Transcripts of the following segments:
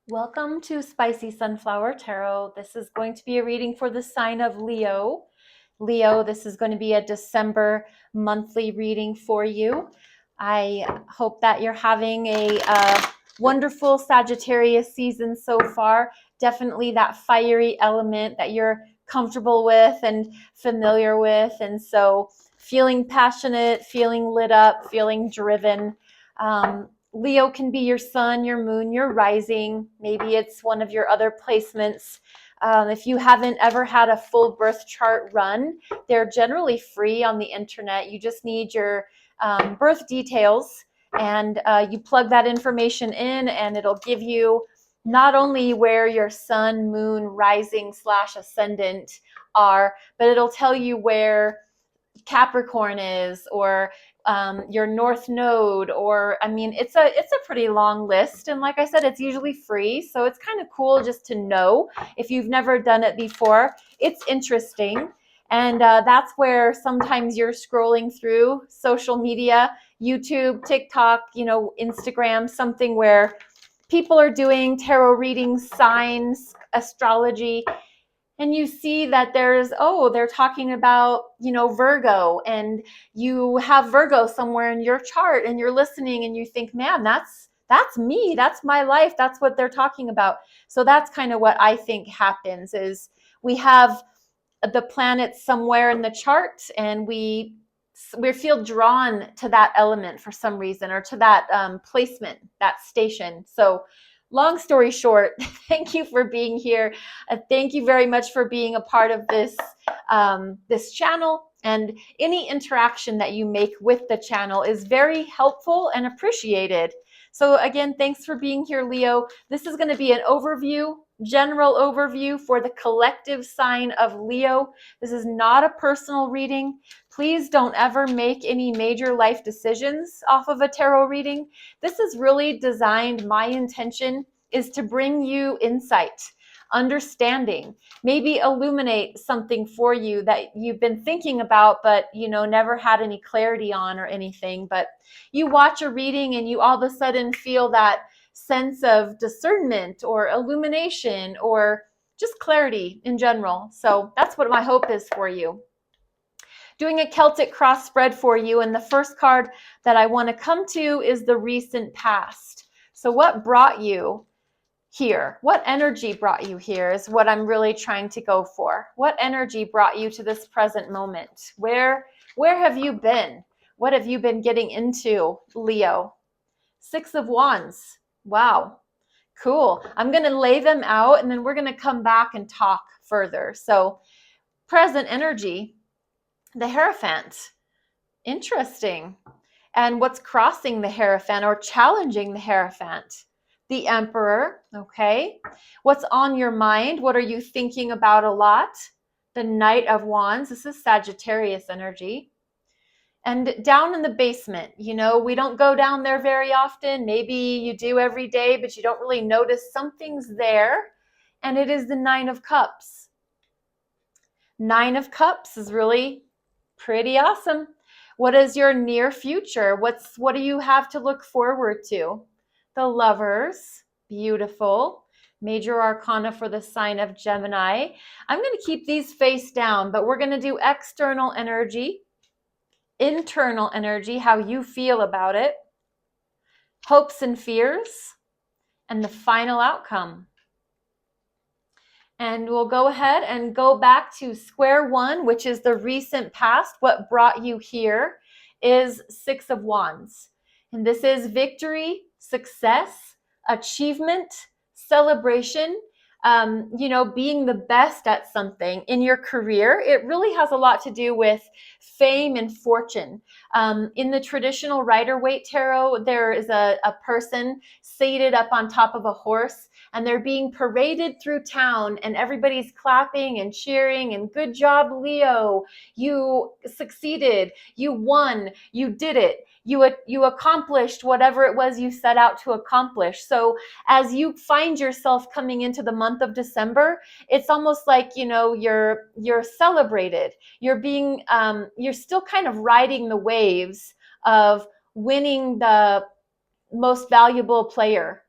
Welcome to Spicy Sunflower Tarot. This is going to be a reading for the sign of Leo. Leo, this is going to be a December monthly reading for you. I hope that you're having a wonderful Sagittarius season so far. Definitely that fiery element that you're comfortable with and familiar with. And so feeling passionate, feeling lit up, feeling driven. Leo can be your sun, your moon, your rising. Maybe it's one of your other placements. If you haven't ever had a full birth chart run, they're generally free on the internet. You just need your birth details and you plug that information in and it'll give you not only where your sun, moon, rising / ascendant are, but it'll tell you where Capricorn is, or your North Node, or it's a pretty long list. And like I said, it's usually free, so it's kind of cool just to know if you've never done it before. It's interesting, and that's where sometimes you're scrolling through social media, YouTube, TikTok, Instagram, something where people are doing tarot readings, signs, astrology, and you see that they're talking about, Virgo, and you have Virgo somewhere in your chart and you're listening and you think, man, that's me, that's my life, that's what they're talking about. So that's kind of what I think happens is we have the planets somewhere in the chart and we feel drawn to that element for some reason, or to that placement, that station. So long story short, thank you for being here. Thank you very much for being a part of this channel. And any interaction that you make with the channel is very helpful and appreciated. So again, thanks for being here, Leo. This is going to be an overview, general overview for the collective sign of Leo. This is not a personal reading. Please don't ever make any major life decisions off of a tarot reading. This is really designed, my intention is to bring you insight, understanding, maybe illuminate something for you that you've been thinking about, but never had any clarity on or anything. But you watch a reading and you all of a sudden feel that sense of discernment or illumination or just clarity in general. So that's what my hope is for you. Doing a Celtic cross spread for you, and the first card that I want to come to is the recent past. So what brought you here? What energy brought you here is what I'm really trying to go for. What energy brought you to this present moment? Where have you been? What have you been getting into, Leo? 6 of Wands. Wow. Cool. I'm going to lay them out and then we're going to come back and talk further. So present energy, the Hierophant. Interesting. And what's crossing the Hierophant or challenging the Hierophant? The Emperor. Okay. What's on your mind? What are you thinking about a lot? The Knight of Wands. This is Sagittarius energy. And down in the basement, we don't go down there very often. Maybe you do every day, but you don't really notice something's there. And it is the 9 of Cups. 9 of Cups is really pretty awesome. What is your near future? What do you have to look forward to? The Lovers, beautiful. Major Arcana for the sign of Gemini. I'm going to keep these face down, but we're going to do external energy, internal energy, how you feel about it, hopes and fears, and the final outcome. And we'll go ahead and go back to square one, which is the recent past. What brought you here is 6 of Wands. And this is victory, success, achievement, celebration, being the best at something in your career. It really has a lot to do with fame and fortune. In the traditional Rider-Waite tarot, there is a person seated up on top of a horse, and they're being paraded through town, and everybody's clapping and cheering and good job, Leo. You succeeded. You won. You did it. You accomplished whatever it was you set out to accomplish. So as you find yourself coming into the month of December, it's almost like, you're celebrated. You're still kind of riding the waves of winning the most valuable player,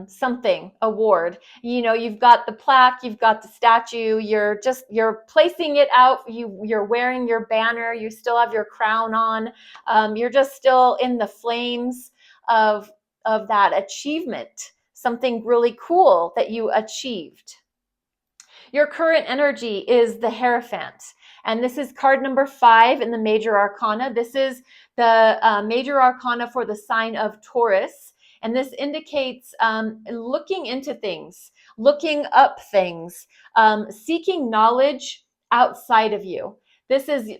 something award. You've got the plaque, you've got the statue, you're placing it out, you're wearing your banner, you still have your crown on, you're just still in the flames of that achievement, something really cool that you achieved. Your current energy is the Hierophant. And this is card number 5 in the Major Arcana. This is the Major Arcana for the sign of Taurus. And this indicates looking into things, looking up things, seeking knowledge outside of you. This is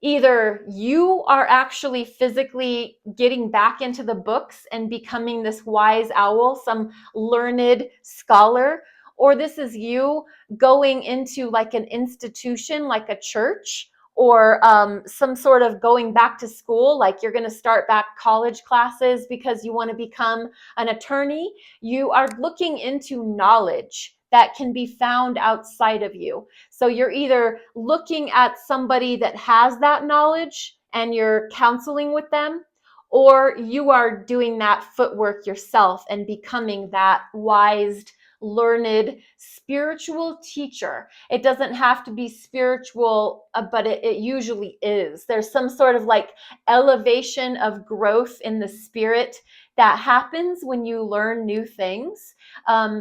either you are actually physically getting back into the books and becoming this wise owl, some learned scholar, or this is you going into like an institution, like a church, or some sort of going back to school, like you're going to start back college classes because you want to become an attorney. You are looking into knowledge that can be found outside of you. So you're either looking at somebody that has that knowledge and you're counseling with them, or you are doing that footwork yourself and becoming that wise, learned, spiritual teacher. It doesn't have to be spiritual, but it usually is. There's some sort of like elevation of growth in the spirit that happens when you learn new things.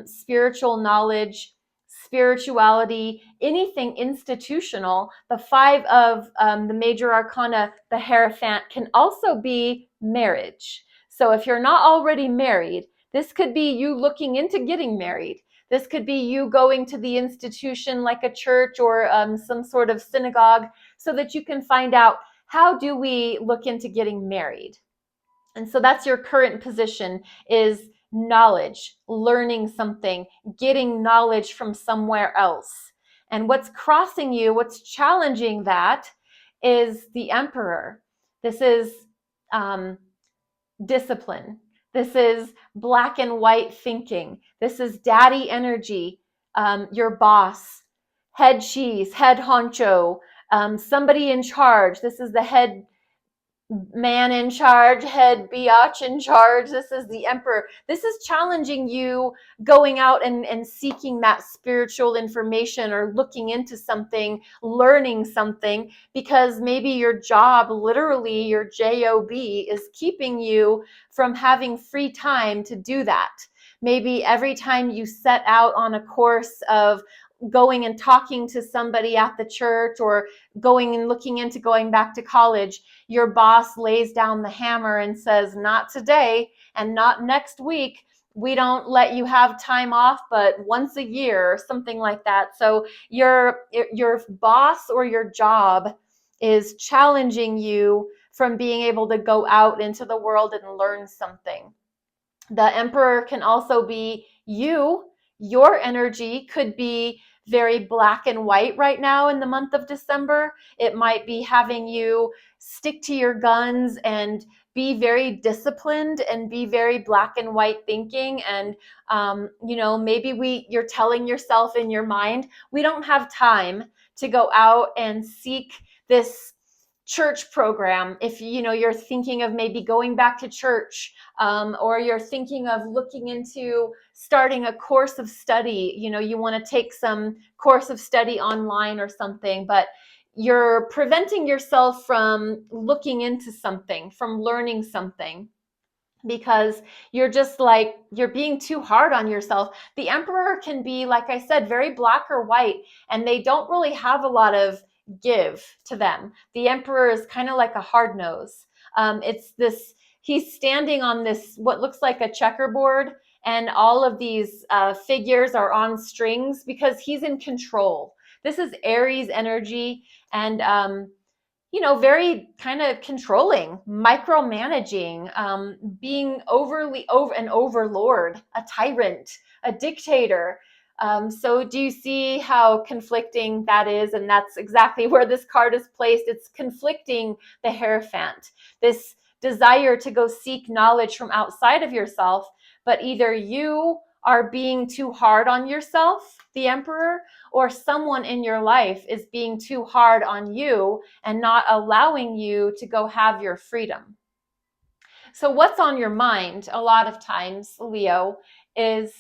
Spiritual knowledge, spirituality, anything institutional. The 5 of the Major Arcana, the Hierophant, can also be marriage. So if you're not already married, this could be you looking into getting married. This could be you going to the institution like a church or some sort of synagogue so that you can find out, how do we look into getting married? And so that's your current position, is knowledge, learning something, getting knowledge from somewhere else. And what's crossing you, what's challenging that, is the Emperor. This is discipline. This is black and white thinking. This is daddy energy, your boss, head cheese, head honcho, somebody in charge. This is the head man in charge, head biatch in charge. This is the Emperor. This is challenging you going out and seeking that spiritual information or looking into something, learning something, because maybe your job, literally your job, is keeping you from having free time to do that. Maybe every time you set out on a course of going and talking to somebody at the church or going and looking into going back to college, your boss lays down the hammer and says, not today and not next week. We don't let you have time off, but once a year or something like that. So your boss or your job is challenging you from being able to go out into the world and learn something. The Emperor can also be you. Your energy could be very black and white right now in the month of December. It might be having you stick to your guns and be very disciplined and be very black and white thinking. And, maybe you're telling yourself in your mind, we don't have time to go out and seek this church program. If you're thinking of maybe going back to church, or you're thinking of looking into starting a course of study, you want to take some course of study online or something, but you're preventing yourself from looking into something, from learning something, because you're just like, you're being too hard on yourself. The Emperor can be, like I said, very black or white, and they don't really have a lot of give to them. The Emperor is kind of like a hard nose. It's this, he's standing on this, what looks like a checkerboard, and all of these figures are on strings because he's in control. This is Aries energy, and very kind of controlling, micromanaging, being an overlord, a tyrant, a dictator. So do you see how conflicting that is? And that's exactly where this card is placed. It's conflicting the Hierophant, this desire to go seek knowledge from outside of yourself, but either you are being too hard on yourself, the Emperor, or someone in your life is being too hard on you and not allowing you to go have your freedom. So what's on your mind a lot of times, Leo, is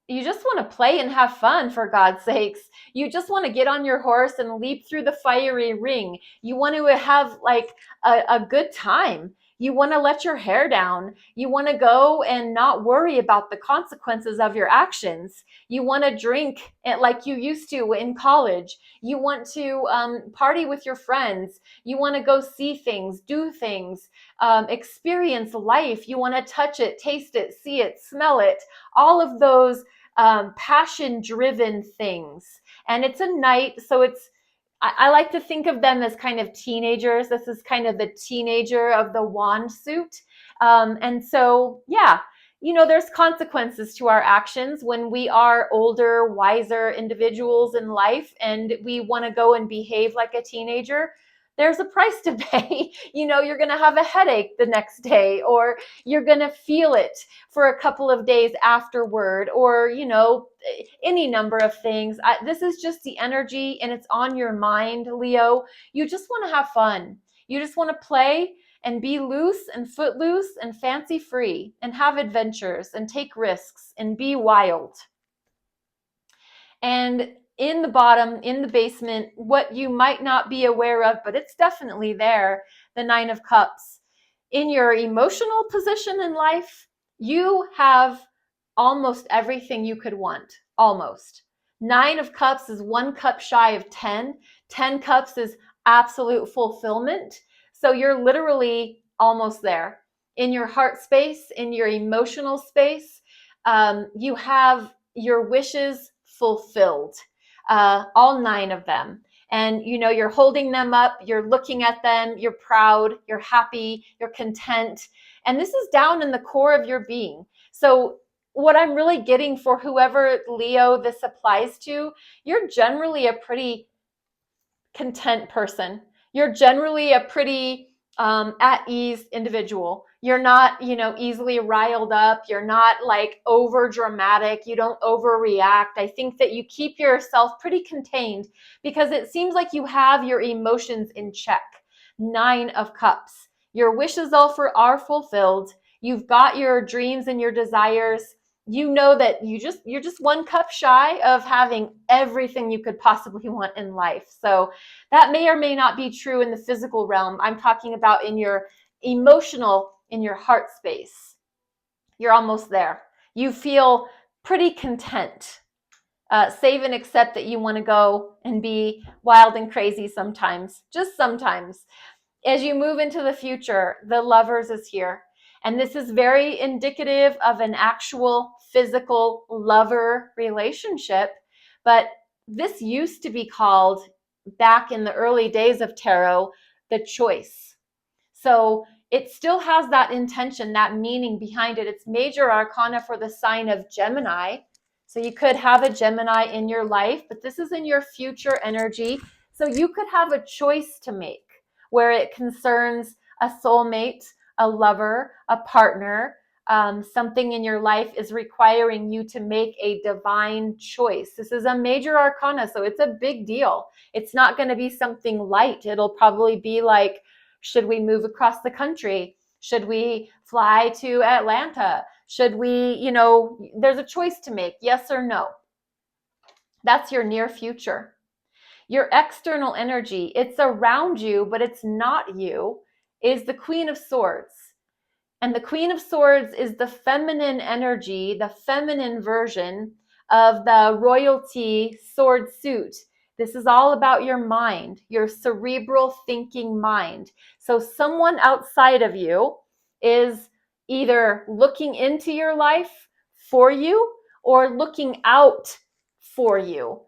you just want to play and have fun, for God's sakes. You just want to get on your horse and leap through the fiery ring. You want to have like a good time. You want to let your hair down. You want to go and not worry about the consequences of your actions. You want to drink it like you used to in college. You want to party with your friends. You want to go see things, do things, experience life. You want to touch it, taste it, see it, smell it. All of those passion driven things. And it's a night, so I like to think of them as kind of teenagers. This is kind of the teenager of the wand suit. And so, yeah, there's consequences to our actions when we are older, wiser individuals in life and we want to go and behave like a teenager. There's a price to pay. You're going to have a headache the next day, or you're going to feel it for a couple of days afterward, or, any number of things. This is just the energy and it's on your mind, Leo. You just want to have fun. You just want to play and be loose and footloose and fancy free and have adventures and take risks and be wild. And in the bottom, in the basement, what you might not be aware of, but it's definitely there, the Nine of Cups. In your emotional position in life, you have almost everything you could want. Almost. Nine of Cups is 1 cup shy of 10. 10 cups is absolute fulfillment. So you're literally almost there. In your heart space, in your emotional space, you have your wishes fulfilled, all 9 of them. And you're holding them up, you're looking at them, you're proud, you're happy, you're content. And this is down in the core of your being. So what I'm really getting for whoever Leo this applies to, you're generally a pretty content person. You're generally a pretty at ease individual. You're not, easily riled up. You're not like over dramatic. You don't overreact. I think that you keep yourself pretty contained because it seems like you have your emotions in check. 9 of Cups. Your wishes are fulfilled. You've got your dreams and your desires. You know that you're just 1 cup shy of having everything you could possibly want in life. So that may or may not be true in the physical realm. I'm talking about in your emotional, in your heart space. You're almost there. You feel pretty content. Save and accept that you want to go and be wild and crazy sometimes, just sometimes. As you move into the future, the Lovers is here. And this is very indicative of an actual physical lover relationship. But this used to be called, back in the early days of tarot, the choice. So it still has that intention, that meaning behind it. It's major arcana for the sign of Gemini. So you could have a Gemini in your life, but this is in your future energy. So you could have a choice to make where it concerns a soulmate, a lover, a partner. Something in your life is requiring you to make a divine choice. This is a major arcana, so it's a big deal. It's not going to be something light. It'll probably be like, should we move across the country? Should we fly to Atlanta? Should we, there's a choice to make, yes or no. That's your near future. Your external energy, it's around you, but it's not you, is the Queen of Swords. And the Queen of Swords is the feminine energy, the feminine version of the royalty sword suit. This is all about your mind, your cerebral thinking mind. So someone outside of you is either looking into your life for you or looking out for you.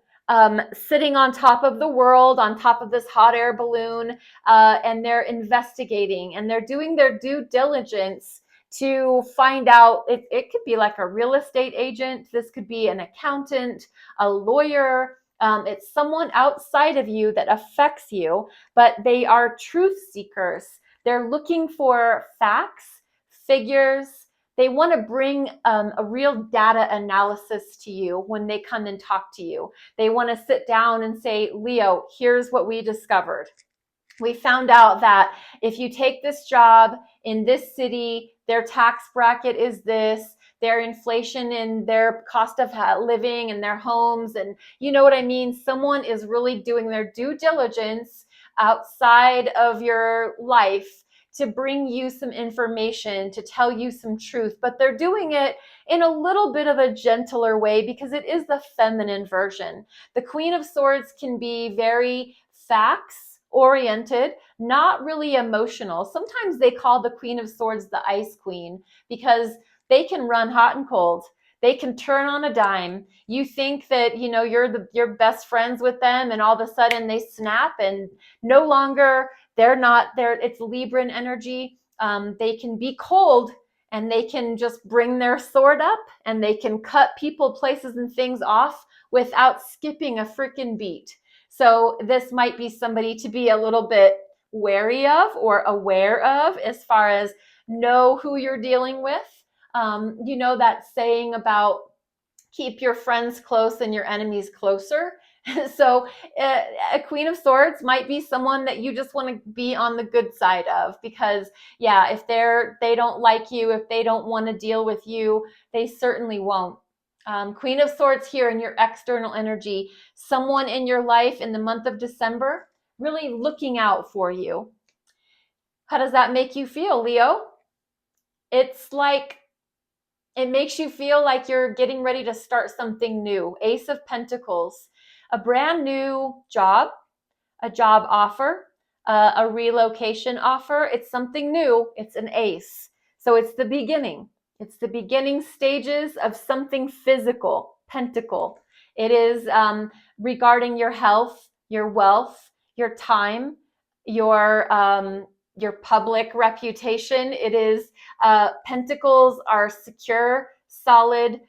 Sitting on top of the world, on top of this hot air balloon, and they're investigating and they're doing their due diligence to find out. It could be like a real estate agent. This could be an accountant, a lawyer. It's someone outside of you that affects you, but they are truth seekers. They're looking for facts, figures. They want to bring a real data analysis to you when they come and talk to you. They want to sit down and say, Leo, here's what we discovered. We found out that if you take this job in this city, their tax bracket is this, their inflation and their cost of living and their homes, and you know what I mean? Someone is really doing their due diligence outside of your life to bring you some information, to tell you some truth, but they're doing it in a little bit of a gentler way because it is the feminine version. The Queen of Swords can be very facts oriented, not really emotional. Sometimes they call the Queen of Swords the Ice Queen because they can run hot and cold. They can turn on a dime. You think that, you know, you're best friends with them, and all of a sudden they snap and no longer, they're not there. It's Libran energy. They can be cold, and they can just bring their sword up, and they can cut people, places, and things off without skipping a freaking beat. So this might be somebody to be a little bit wary of or aware of as far as know who you're dealing with. You know that saying about keep your friends close and your enemies closer. So a Queen of Swords might be someone that you just want to be on the good side of, because yeah, if they don't like you, if they don't want to deal with you, they certainly won't. Queen of Swords here in your external energy, someone in your life in the month of December, really looking out for you. How does that make you feel, Leo? It's like, it makes you feel like you're getting ready to start something new. Ace of Pentacles, a brand new job, a job offer, a relocation offer. It's something new. It's an ace. So it's the beginning. It's the beginning stages of something physical. Pentacle. It is regarding your health, your wealth, your time, your public reputation. It is pentacles are secure, solid,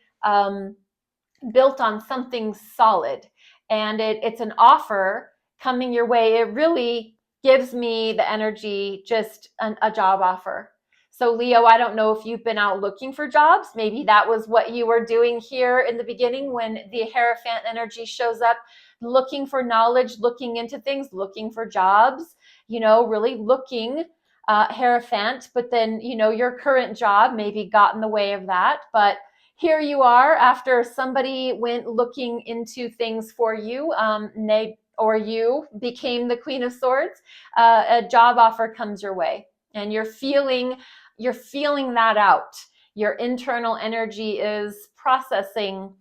built on something solid, and it's an offer coming your way. It really gives me the energy, just a job offer. So Leo, I don't know if you've been out looking for jobs. Maybe that was what you were doing here in the beginning when the Hierophant energy shows up, looking for knowledge, looking into things, looking for jobs, you know, really looking, Hierophant. But then, you know, your current job maybe got in the way of that. But here you are after somebody went looking into things for you, or you became the Queen of Swords. A job offer comes your way, and you're feeling that out. Your internal energy is processing.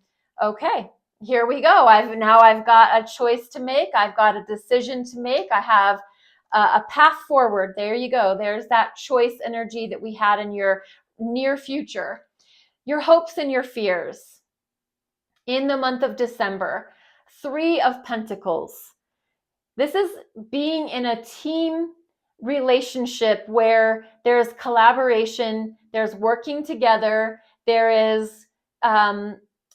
Okay, here we go. I've got a choice to make. I've got a decision to make. I have a path forward. There you go. There's that choice energy that we had in your near future. Your hopes and your fears in the month of December. 3 of Pentacles. This is being in a team relationship where there's collaboration, there's working together, there is,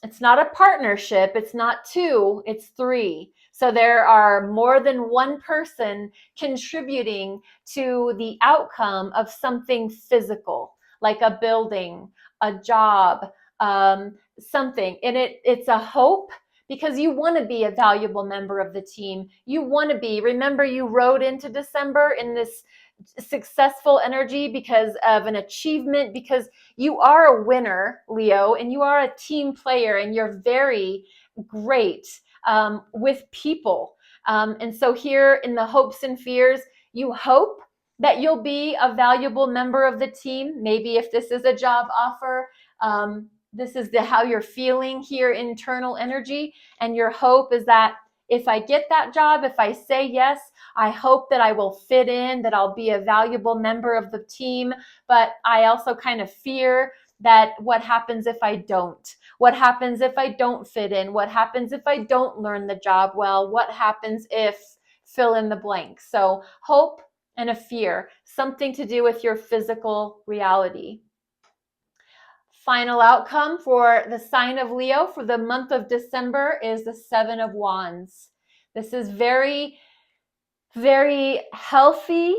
it's not a partnership, it's not 2, it's 3. So there are more than one person contributing to the outcome of something physical, like a building, a job, something. And it's a hope, because you want to be a valuable member of the team. You want to be, remember, you rode into December in this successful energy because of an achievement, because you are a winner, Leo, and you are a team player, and you're very great with people. And so here in the hopes and fears, you hope that you'll be a valuable member of the team. Maybe if this is a job offer, this is how you're feeling here, internal energy. And your hope is that if I get that job, if I say yes, I hope that I will fit in, that I'll be a valuable member of the team. But I also kind of fear that what happens if I don't? What happens if I don't fit in? What happens if I don't learn the job well? What happens if fill in the blank? So hope and a fear, something to do with your physical reality. Final outcome for the sign of Leo for the month of December is the 7 of Wands. This is very, very healthy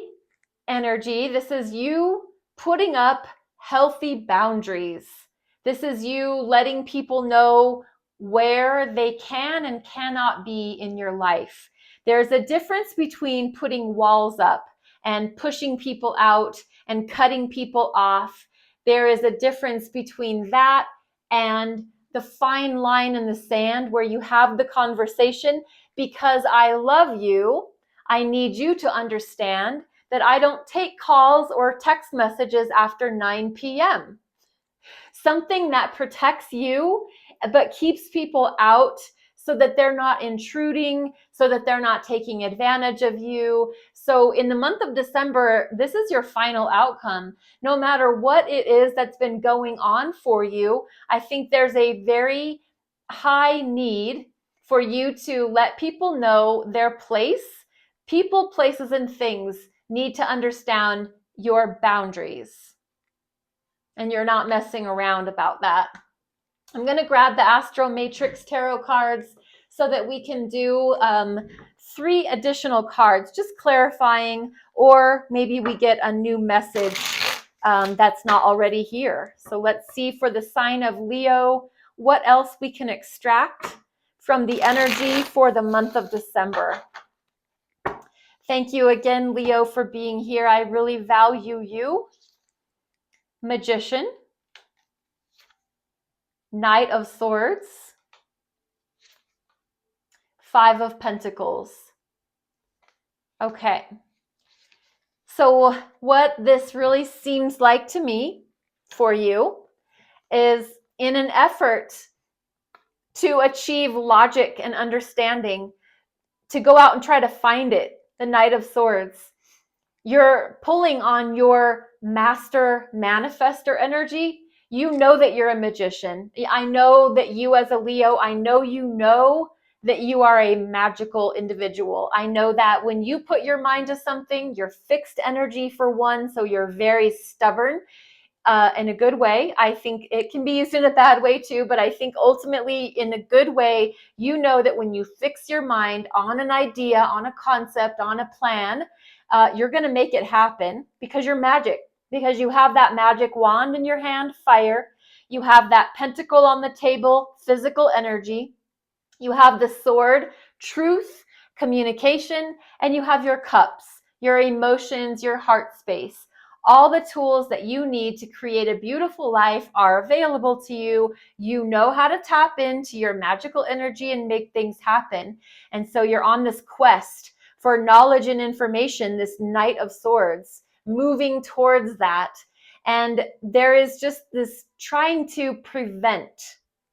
energy. This is you putting up healthy boundaries. This is you letting people know where they can and cannot be in your life. There's a difference between putting walls up and pushing people out and cutting people off. There is a difference between that and the fine line in the sand where you have the conversation. Because I love you, I need you to understand that I don't take calls or text messages after 9 p.m. Something that protects you but keeps people out so that they're not intruding, so that they're not taking advantage of you. So in the month of December, this is your final outcome. No matter what it is that's been going on for you, I think there's a very high need for you to let people know their place. People, places, and things need to understand your boundaries. And you're not messing around about that. I'm going to grab the Astro Matrix Tarot cards so that we can do 3 additional cards, just clarifying, or maybe we get a new message that's not already here. So let's see for the sign of Leo, what else we can extract from the energy for the month of December. Thank you again, Leo, for being here. I really value you. Magician. Knight of Swords, 5 of Pentacles. Okay. So what this really seems like to me for you is, in an effort to achieve logic and understanding, to go out and try to find it, the Knight of Swords, you're pulling on your master manifester energy. You know that you're a magician. I know that you, as a Leo, I know that you are a magical individual. I know that when you put your mind to something, you're fixed energy for one, so you're very stubborn in a good way. I think it can be used in a bad way too, but I think ultimately in a good way, you know that when you fix your mind on an idea, on a concept, on a plan, you're going to make it happen because you're magic, because you have that magic wand in your hand, fire. You have that pentacle on the table, physical energy. You have the sword, truth, communication, and you have your cups, your emotions, your heart space. All the tools that you need to create a beautiful life are available to you. You know how to tap into your magical energy and make things happen. And so you're on this quest for knowledge and information, this Knight of Swords, moving towards that. And there is just this trying to prevent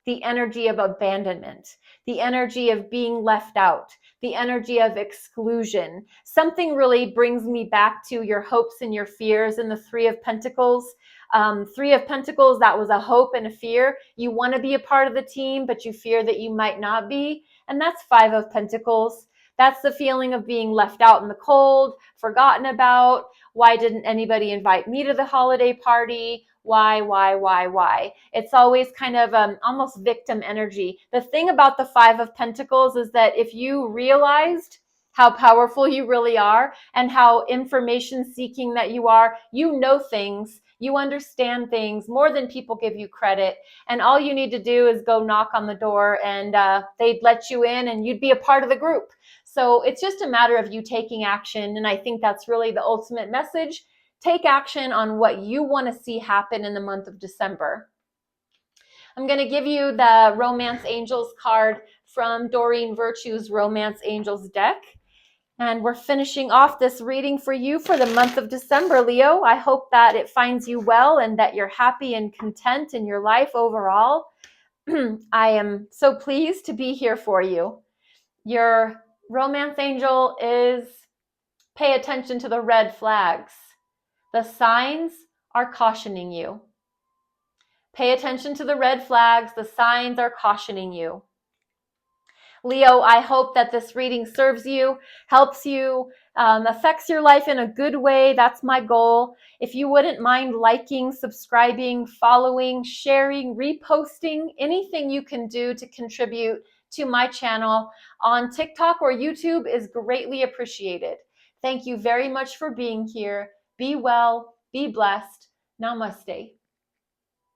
the energy of abandonment, the energy of being left out, the energy of exclusion. Something really brings me back to your hopes and your fears in the 3 of Pentacles. 3 of Pentacles, that was a hope and a fear. You want to be a part of the team, but you fear that you might not be. And that's 5 of Pentacles. That's the feeling of being left out in the cold, forgotten about. Why didn't anybody invite me to the holiday party? Why? It's always kind of almost victim energy. The thing about the 5 of Pentacles is that if you realized how powerful you really are and how information seeking that you are, you know things, you understand things more than people give you credit. And all you need to do is go knock on the door and they'd let you in and you'd be a part of the group. So it's just a matter of you taking action. And I think that's really the ultimate message. Take action on what you want to see happen in the month of December. I'm going to give you the Romance Angels card from Doreen Virtue's Romance Angels deck. And we're finishing off this reading for you for the month of December, Leo. I hope that it finds you well and that you're happy and content in your life overall. I am so pleased to be here for you. Your romance angel is pay attention to the red flags. The signs are cautioning you. Pay attention to the red flags. The signs are cautioning you. Leo, I hope that this reading serves you, helps you, affects your life in a good way. That's my goal. If you wouldn't mind liking, subscribing, following, sharing, reposting, anything you can do to contribute to my channel on TikTok or YouTube is greatly appreciated. Thank you very much for being here. Be well, be blessed. Namaste.